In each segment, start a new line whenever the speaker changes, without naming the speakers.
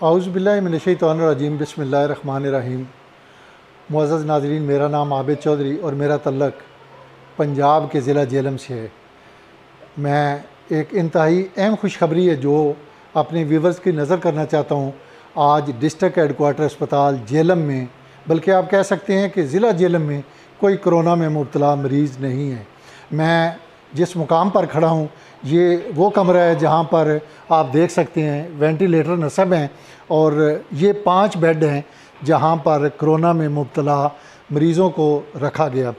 आऊज़ुबिल्लाहि मिनश्शैतानिर्रजीम बिस्मिल्लाहिर्रहमानिर्रहीम। मुअज़्ज़ज़ नाज़रीन, मेरा नाम आबिद चौधरी और मेरा तल्लक पंजाब के ज़िला जेलम से है। मैं एक इंतहाई अहम खुशखबरी है जो अपने व्यूवर्स की नज़र करना चाहता हूँ। आज डिस्ट्रिक्ट हेडकोार्टर अस्पताल जेलम में, बल्कि आप कह सकते हैं कि ज़िला जेलम में कोई कोरोना में मुब्तला मरीज़ नहीं है। मैं जिस मुकाम पर खड़ा हूँ ये वो कमरा है जहाँ पर आप देख सकते हैं वेंटिलेटर नस्ब हैं और ये 5 बेड हैं जहाँ पर कोरोना में मुब्तला मरीज़ों को रखा गया।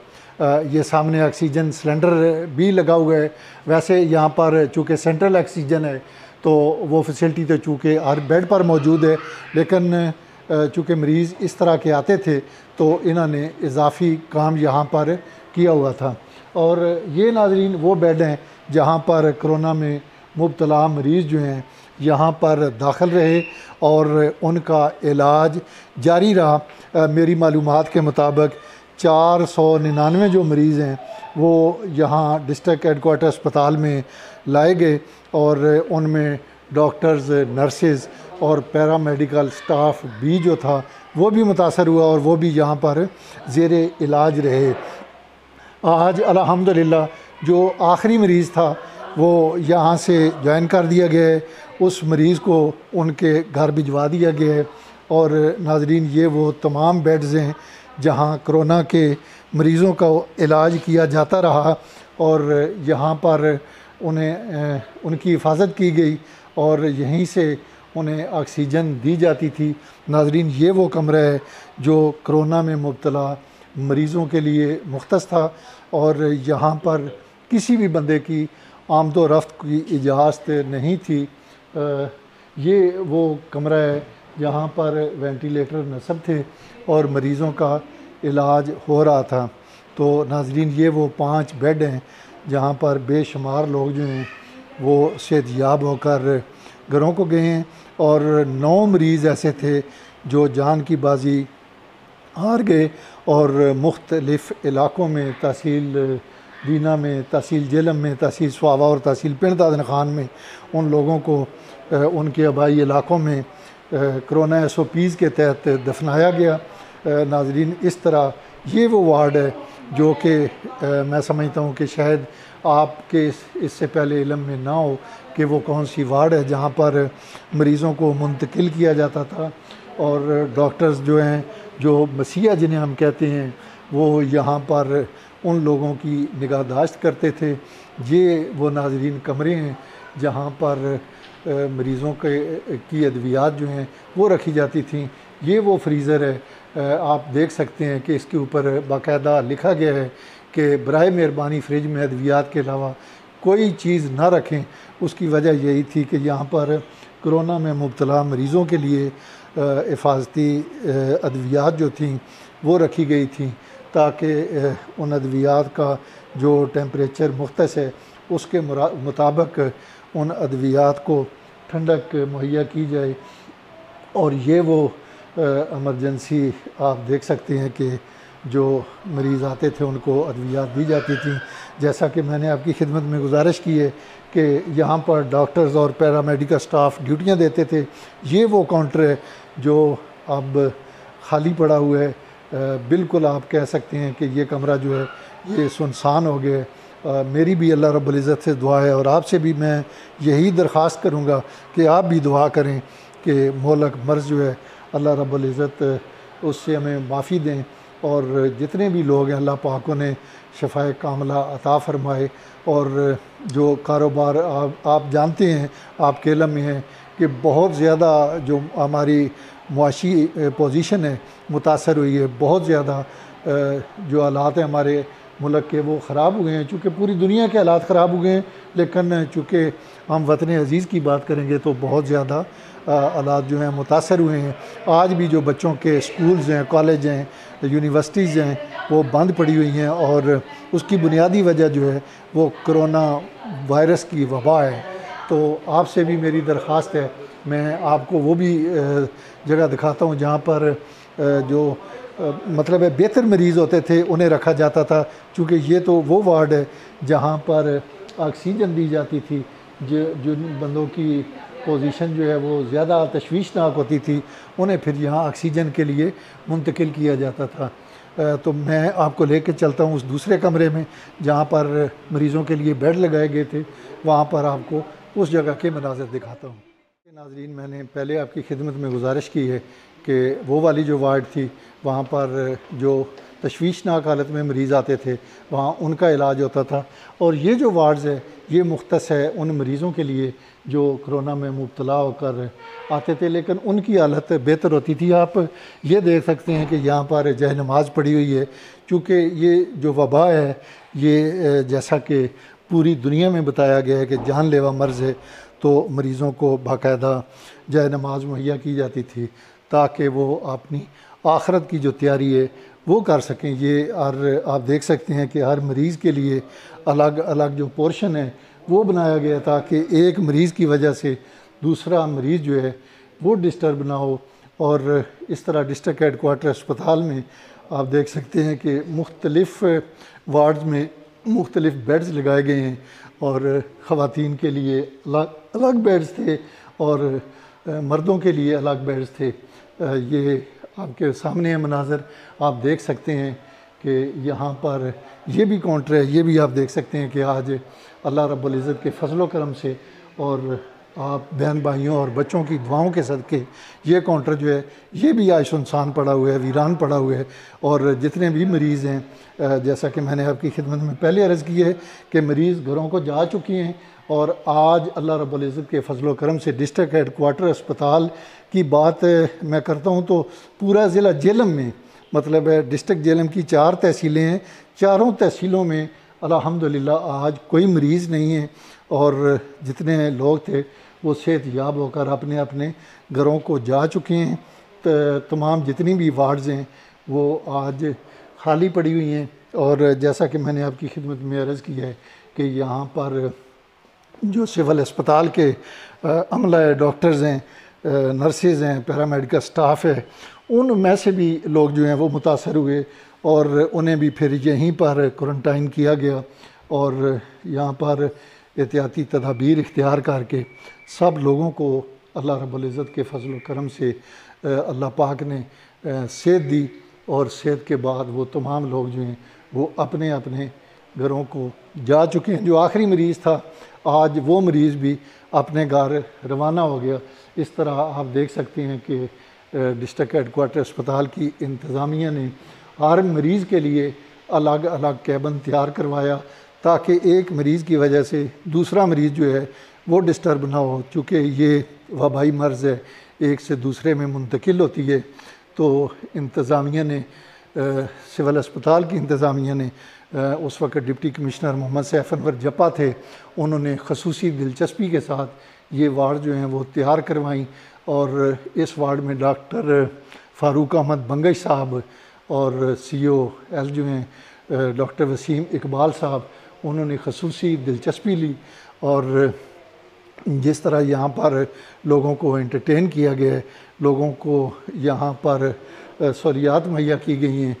ये सामने ऑक्सीजन सिलेंडर भी लगा हुआ है। वैसे यहाँ पर चूँकि सेंट्रल ऑक्सीजन है तो वो फैसिलिटी तो चूँकि हर बेड पर मौजूद है, लेकिन चूँकि मरीज़ इस तरह के आते थे तो इन्होंने इजाफ़ी काम यहाँ पर किया हुआ था। और ये नाज़रीन वो बेड हैं जहाँ पर कोरोना में मुब्तला मरीज़ जो हैं यहाँ पर दाखिल रहे और उनका इलाज जारी रहा। मेरी मालूमात के मुताबिक 499 जो मरीज़ हैं वो यहाँ डिस्ट्रिक्ट हेडकोार्टर अस्पताल में लाए गए और उनमें डॉक्टर्स, नर्सेज़ और पैरामेडिकल स्टाफ भी जो था वो भी मुतासर हुआ और वो भी यहाँ पर ज़ेरे इलाज रहे। आज अल्हम्दुलिल्लाह जो आखिरी मरीज़ था वो यहाँ से ज्वाइन कर दिया गया है, उस मरीज़ को उनके घर भिजवा दिया गया है। और नाज़रीन, ये वो तमाम बेड्स हैं जहाँ कोरोना के मरीज़ों का इलाज किया जाता रहा और यहाँ पर उन्हें उनकी हिफाजत की गई और यहीं से उन्हें ऑक्सीजन दी जाती थी। नाज़रीन, ये वो कमरा है जो कोरोना में मुब्तला मरीज़ों के लिए मुख्तस था और यहाँ पर किसी भी बंदे की आमदो रफ्त की इजाज़त नहीं थी। ये वो कमरा है जहाँ पर वेंटिलेटर नस्ब थे और मरीज़ों का इलाज हो रहा था। तो नाज़रीन, ये वो 5 बेड हैं जहाँ पर बेशुमार लोग जो हैं वो सेहतयाब होकर घरों को गए हैं और 9 मरीज़ ऐसे थे जो जान की बाजी हार गए और मुख्तलिफ़ इलाक़ों में, तहसील दीना में, तहसील जेलम में, तहसील स्वावा और तहसील पिंड दादन खान में उन लोगों को उनके आबाई इलाक़ों में कोरोना SOPs के तहत दफनाया गया। नाज़रीन, इस तरह ये वो वार्ड है जो कि मैं समझता हूँ कि शायद आपके इससे पहले इल्म में ना हो कि वो कौन सी वार्ड है जहाँ पर मरीज़ों को मुंतकिल किया जाता था और डॉक्टर्स जो हैं, जो मसीहा जिन्हें हम कहते हैं, वो यहाँ पर उन लोगों की निगाहदाश्त करते थे। ये वो नाज़रीन कमरे हैं जहाँ पर मरीज़ों की अद्वियात जो हैं वो रखी जाती थी। ये वो फ्रीज़र है, आप देख सकते हैं कि इसके ऊपर बाकायदा लिखा गया है कि बराए मेहरबानी फ्रिज में अद्वियात के अलावा कोई चीज़ ना रखें। उसकी वजह यही थी कि यहाँ पर कोरोना में मुब्तला मरीज़ों के लिए हिफाजती अद्वियात जो थी वो रखी गई थी ताकि उन अद्वियात का जो टेम्परेचर मुख्तस है उसके मुताबिक उन अद्वियात को ठंडक मुहैया की जाए। और ये वो एमरजेंसी आप देख सकते हैं कि जो मरीज़ आते थे उनको अद्वियात दी जाती थी। जैसा कि मैंने आपकी खिदमत में गुजारिश की है कि यहाँ पर डॉक्टर्स और पैरामेडिकल स्टाफ ड्यूटियाँ देते थे। ये वो काउंटर है जो अब खाली पड़ा हुआ है। बिल्कुल आप कह सकते हैं कि ये कमरा जो है ये सुनसान हो गया है। मेरी भी अल्लाह रब्बुल इज़्ज़त से दुआ है और आपसे भी मैं यही दरख्वास्त करूँगा कि आप भी दुआ करें कि मोहलक मर्ज़ जो है अल्लाह रब्बुल इज़्ज़त उससे हमें माफ़ी दें और जितने भी लोग हैं अल्लाह पाक उन्हें शफ़ाए कामिला अता फ़रमाए। और जो कारोबार आप जानते हैं, आपके इल्म में है कि बहुत ज़्यादा जो हमारी मुआशी पोजीशन है मुतासर हुई है, बहुत ज़्यादा जो हालात हैं हमारे मुल्क के वो ख़राब हुए हैं। चूँकि पूरी दुनिया के हालात ख़राब हुए हैं, लेकिन चूँकि हम वतन अज़ीज़ की बात करेंगे तो बहुत ज़्यादा हालात जो हैं मुतासर हुए हैं। आज भी जो बच्चों के स्कूल्स हैं, कॉलेज हैं, यूनिवर्सिटीज़ हैं वो बंद पड़ी हुई हैं और उसकी बुनियादी वजह जो है वो कोरोना वायरस की वबा है। तो आपसे भी मेरी दरख्वास्त है, मैं आपको वो भी जगह दिखाता हूँ जहाँ पर जो मतलब है बेहतर मरीज़ होते थे उन्हें रखा जाता था। चूँकि ये तो वो वार्ड है जहाँ पर ऑक्सीजन दी जाती थी जिन बंदों की पोजीशन जो है वो ज़्यादा तशवीशनाक होती थी, उन्हें फिर यहाँ ऑक्सीजन के लिए मुंतकिल किया जाता था। तो मैं आपको लेके चलता हूँ उस दूसरे कमरे में जहाँ पर मरीज़ों के लिए बेड लगाए गए थे, वहाँ पर आपको उस जगह के मनाज़र दिखाता हूँ। नाज़रीन, मैंने पहले आपकी खिदमत में गुजारिश की है कि वो वाली जो वार्ड थी वहाँ पर जो तशवीशनाक हालत में मरीज़ आते थे वहाँ उनका इलाज होता था, और ये जो वार्ड्स है ये मुख्तस है उन मरीज़ों के लिए जो कोरोना में मुब्तला होकर आते थे, लेकिन उनकी हालत बेहतर होती थी। आप ये देख सकते हैं कि यहाँ पर जय नमाज पड़ी हुई है, चूँकि ये जो वबा है ये जैसा कि पूरी दुनिया में बताया गया है कि जानलेवा मर्ज़ है, तो मरीज़ों को बाकायदा जय नमाज मुहैया की जाती थी ताकि वो अपनी आखरत की जो तैयारी है वो कर सकें। ये और आप देख सकते हैं कि हर मरीज़ के लिए अलग अलग जो पोर्शन है वो बनाया गया ताकि एक मरीज़ की वजह से दूसरा मरीज़ जो है वो डिस्टर्ब ना हो। और इस तरह डिस्ट्रिक्ट हेडकोार्टर अस्पताल में आप देख सकते हैं कि मुख्तलिफ़ वार्ड्स में मुख्तलिफ़ बेड्स लगाए गए हैं, और ख़वातीन के लिए अलग अलग बेड्स थे और मर्दों के लिए अलग बेड्स थे। ये आपके सामने है मनाज़र, आप देख सकते हैं कि यहाँ पर ये भी काउंटर है। ये भी आप देख सकते हैं कि आज अल्लाह रब्बुल इज़्ज़त के फजल करम से और आप बहन भाइयों और बच्चों की दुआओं के सदके ये काउंटर जो है ये भी आज सुनसान पड़ा हुआ है, वीरान पड़ा हुआ है। और जितने भी मरीज़ हैं, जैसा कि मैंने आपकी खिदमत में पहले अर्ज़ की है कि मरीज़ घरों को जा चुके हैं, और आज अल्लाह रब्बुल इज़्ज़त के फजल करम से डिस्ट्रिक्ट हेडकोार्टर अस्पताल की बात मैं करता हूँ तो पूरा ज़िला जेलम में, मतलब है डिस्ट्रिक्ट जेलम की 4 तहसीलें हैं, चारों तहसीलों में अल्हम्दुलिल्लाह आज कोई मरीज़ नहीं है, और जितने लोग थे वो सेहतयाब होकर अपने अपने घरों को जा चुके हैं। तमाम जितनी भी वार्ड्स हैं वो आज खाली पड़ी हुई हैं। और जैसा कि मैंने आपकी खिदमत में अर्ज़ किया है कि यहाँ पर जो सिविल अस्पताल के अमला है, डॉक्टर्स हैं, नर्सेज़ हैं, पैरामेडिकल स्टाफ है, उनमें से भी लोग जो हैं वो मुतासर हुए और उन्हें भी फिर यहीं पर क्वारंटाइन किया गया। और यहाँ पर एहतियाती तदाबीर इख्तियार करके सब लोगों को अल्लाह रब्बुल इज़्ज़त के फजल करम से अल्लाह पाक ने सेहत दी, और सेहत के बाद वो तमाम लोग जो हैं वो अपने अपने घरों को जा चुके हैं। जो आखिरी मरीज़ था आज वो मरीज़ भी अपने घर रवाना हो गया। इस तरह आप देख सकते हैं कि डिस्ट्रिक्ट हेडकोार्टर अस्पताल की इंतज़ामिया ने हर मरीज़ के लिए अलग अलग कैबिन तैयार करवाया ताकि एक मरीज़ की वजह से दूसरा मरीज़ जो है वो डिस्टर्ब ना हो। चूँकि ये वबाई मर्ज़ है, एक से दूसरे में मुंतकिल होती है, तो इंतज़ामिया ने सिविल अस्पताल की इंतज़ामिया ने उस वक्त डिप्टी कमिश्नर मोहम्मद सैफ अनवर जप्पा थे, उन्होंने खसूसी दिलचस्पी के साथ ये वार्ड जो हैं वो तैयार करवाई। और इस वार्ड में डॉक्टर फ़ारूक अहमद बंगश साहब और COL जो हैं डॉक्टर वसीम इकबाल साहब, उन्होंने खसूसी दिलचस्पी ली। और जिस तरह यहाँ पर लोगों को एंटरटेन किया गया है, लोगों को यहाँ पर सहूलियात मुहैया की गई हैं,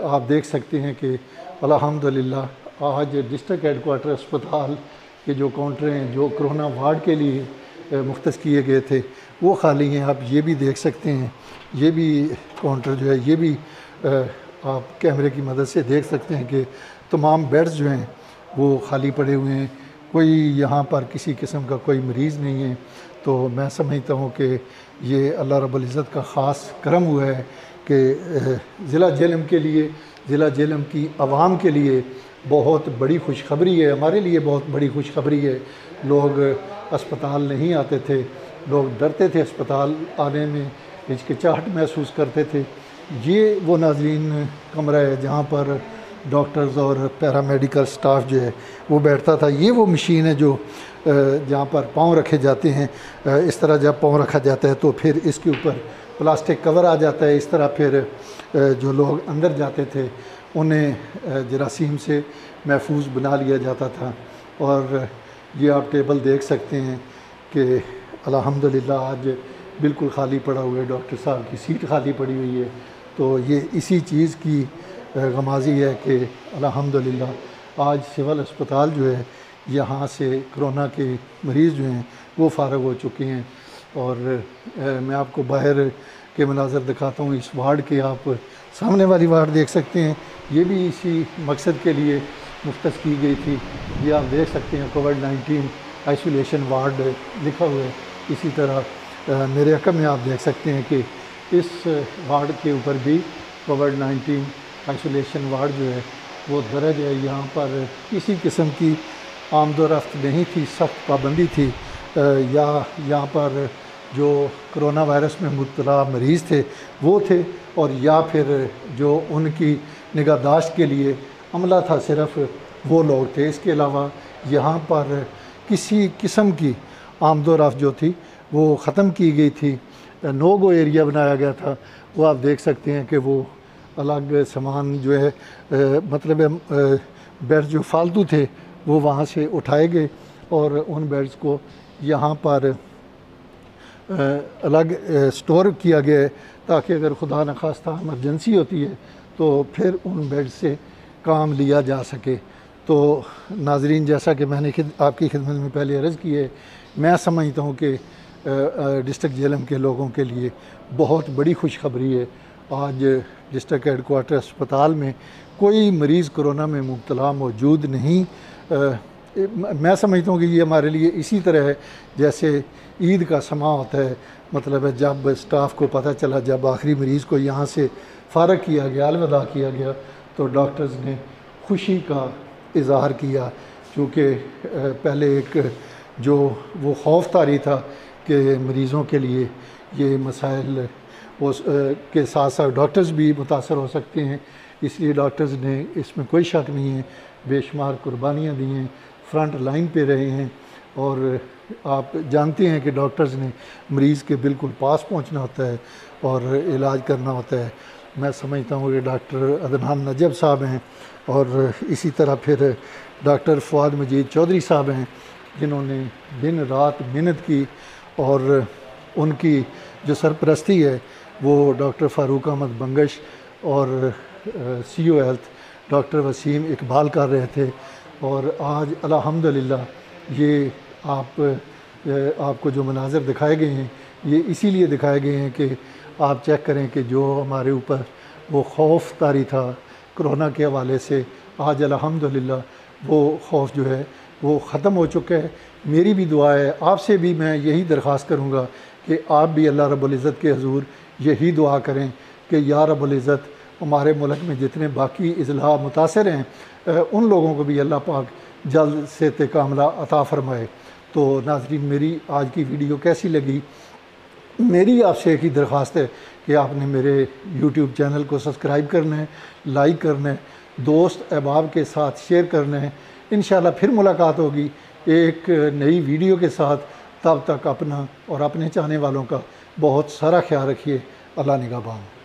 आप देख सकते हैं कि अल्हम्दुलिल्लाह आज डिस्ट्रिक्ट हेडकोार्टर अस्पताल के जो काउंटर हैं जो कोरोना वार्ड के लिए मुख्तस किए गए थे वो खाली हैं। आप ये भी देख सकते हैं, ये भी काउंटर जो है ये भी आप कैमरे की मदद से देख सकते हैं कि तमाम बेड्स जो हैं वो खाली पड़े हुए हैं, कोई यहाँ पर किसी किस्म का कोई मरीज़ नहीं है। तो मैं समझता हूँ कि ये अल्लाह रब्बुल इज़्ज़त का ख़ास करम हुआ है कि ज़िला जेलम के लिए, ज़िला जेलम की आवाम के लिए बहुत बड़ी खुशखबरी है, हमारे लिए बहुत बड़ी खुशखबरी है। लोग अस्पताल नहीं आते थे, लोग डरते थे अस्पताल आने में, हिचकिचाहट महसूस करते थे। ये वो नाज़रीन कमरा है जहाँ पर डॉक्टर्स और पैरामेडिकल स्टाफ जो है वो बैठता था। ये वो मशीन है जो जहाँ पर पाँव रखे जाते हैं, इस तरह जब पाँव रखा जाता है तो फिर इसके ऊपर प्लास्टिक कवर आ जाता है। इस तरह फिर जो लोग अंदर जाते थे उन्हें जरासीम से महफूज बना लिया जाता था। और ये आप टेबल देख सकते हैं कि अल्हम्दुलिल्लाह आज बिल्कुल खाली पड़ा हुआ है, डॉक्टर साहब की सीट खाली पड़ी हुई है। तो ये इसी चीज़ की गमाज़ी है कि अल्हम्दुलिल्लाह आज सिविल अस्पताल जो है यहाँ से कोरोना के मरीज़ जो हैं वो फ़ारग हो चुके हैं। और मैं आपको बाहर के मनाज़र दिखाता हूँ। इस वार्ड के आप सामने वाली वार्ड देख सकते हैं, ये भी इसी मकसद के लिए मुख्तस की गई थी। ये आप देख सकते हैं कोविड-19 आइसोलेशन वार्ड लिखा हुआ है। इसी तरह मेरे रकम में आप देख सकते हैं कि इस वार्ड के ऊपर भी कोविड-19 आइसोलेशन वार्ड जो है वो दर्ज है। यहाँ पर किसी किस्म की आमदोरफ्त नहीं थी, सख्त पाबंदी थी। या यहाँ पर जो कोरोना वायरस में मुब्तला मरीज़ थे वो थे, और या फिर जो उनकी निगहदाश्त के लिए अमला था सिर्फ़ वो लोग थे। इसके अलावा यहाँ पर किसी किस्म की आमदोरफ्त जो थी वो ख़त्म की गई थी। नो गो एरिया बनाया गया था। वो आप देख सकते हैं कि वो अलग सामान जो है मतलब बेड जो फालतू थे वो वहाँ से उठाए गए और उन बेड्स को यहाँ पर अलग स्टोर किया गया है, ताकि अगर खुदा न खास्ता इमरजेंसी होती है तो फिर उन बेड से काम लिया जा सके। तो नाजरीन, जैसा कि मैंने आपकी खिदमत में पहले अर्ज़ की है, मैं समझता हूँ कि डिस्ट्रिक्ट जेलम के लोगों के लिए बहुत बड़ी खुशखबरी है। आज डिस्ट्रिक्ट हेडकोार्टर अस्पताल में कोई मरीज़ कोरोना में मुब्तला मौजूद नहीं। मैं समझता हूँ कि ये हमारे लिए इसी तरह है जैसे ईद का समा होता है। मतलब है जब स्टाफ को पता चला, जब आखिरी मरीज़ को यहाँ से फ़ारग किया गया, अलविदा किया गया, तो डॉक्टर्स ने खुशी का इज़हार किया। क्योंकि पहले एक जो वो खौफ तारी था कि मरीज़ों के लिए ये मसाइल के साथ साथ डॉक्टर्स भी मुतासर हो सकते हैं, इसलिए डॉक्टर्स ने, इसमें कोई शक नहीं है, बेशुमार कुर्बानियाँ दी हैं, फ्रंट लाइन पे रहे हैं। और आप जानते हैं कि डॉक्टर्स ने मरीज़ के बिल्कुल पास पहुंचना होता है और इलाज करना होता है। मैं समझता हूँ कि डॉक्टर अदनान नजब साहब हैं और इसी तरह फिर डॉक्टर फवाद मजीद चौधरी साहब हैं, जिन्होंने दिन रात मेहनत की। और उनकी जो सरपरस्ती है वो डॉक्टर फ़ारूक अहमद बंगश और CO health doctor Wasim Iqbal कर रहे थे। और आज अल्हम्दुलिल्लाह ये आपको जो मनाज़र दिखाए गए हैं ये इसीलिए दिखाए गए हैं कि आप चेक करें कि जो हमारे ऊपर वो खौफ तारी था कोरोना के हवाले से, आज अल्हम्दुलिल्लाह वो खौफ जो है वो ख़त्म हो चुका है। मेरी भी दुआ है, आपसे भी मैं यही दरख्वास्त करूँगा कि आप भी अल्लाह रब्बुल इज़्ज़त के हुज़ूर यही दुआ करें कि या रब्बुल इज़्ज़त हमारे मुल्क में जितने बाकी इज़्ला मुतासर हैं उन लोगों को भी अल्लाह पाक जल्द से कामला अता फ़रमाए। तो नाज़रीन, मेरी आज की वीडियो कैसी लगी? मेरी आपसे एक ही दरख्वास्त है कि आपने मेरे YouTube चैनल को सब्सक्राइब करना है, लाइक करना है, दोस्त अहबाब के साथ शेयर करना है। इंशाल्लाह फिर मुलाकात होगी एक नई वीडियो के साथ। तब तक अपना और अपने चाहने वालों का बहुत सारा ख्याल रखिए। अल्लाह निगहबान।